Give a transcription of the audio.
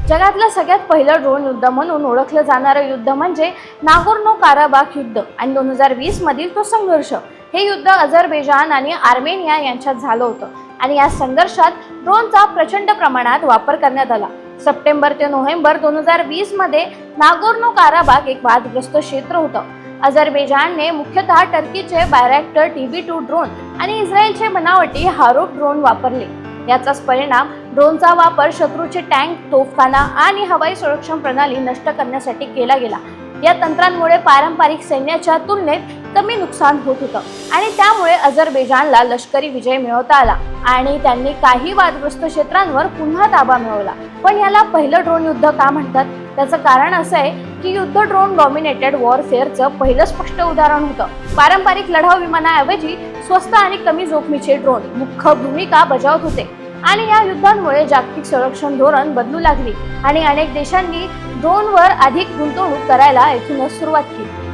जगातलं सगळ्यात पहिलं ड्रोन युद्ध म्हणून ओळखलं जाणारं युद्ध म्हणजे नागोर्नो काराबाख युद्ध आणि 2020 मधील तो संघर्ष। हे युद्ध अझरबैजान आणि आर्मेनिया यांच्यात झालं होतं आणि या संघर्षात ड्रोनचा प्रचंड प्रमाणात वापर करण्यात आला। सप्टेंबर ते नोव्हेंबर 2020 मध्ये नागोर्नो काराबाख एक वादग्रस्त क्षेत्र होतं। अझरबैजानने मुख्यतः टर्कीचे बायरॅक्टर TB2 ड्रोन आणि इस्रायलचे बनावटी हारूक ड्रोन वापरले। याचाच परिणाम ड्रोनचा वापर शत्रूचे टँक, तोफखाना आणि हवाई संरक्षण प्रणाली नष्ट करण्यासाठी केला गेला। या तंत्रांमुळे पारंपरिक सैन्याच्या तुलनेत कमी नुकसान होत होतं आणि त्यामुळे अझरबैजानला लष्करी विजय मिळवता आला आणि त्यांनी काही वादग्रस्त क्षेत्रांवर पुन्हा ताबा मिळवला। पण याला पहिलं ड्रोन युद्ध का म्हणतात? त्याचं कारण असं आहे की युद्ध ड्रोन डॉमिनेटेड वॉरफेअरचं पहिलं स्पष्ट उदाहरण होतं। पारंपरिक लढाऊ विमानाऐवजी स्वस्त आणि कमी जोखमीचे ड्रोन मुख्य भूमिका बजावत होते आणि या युद्धांमुळे जागतिक संरक्षण धोरण बदलू लागली आणि अनेक देशांनी ड्रोनवर अधिक गुंतवणूक करायला इथूनच सुरुवात केली।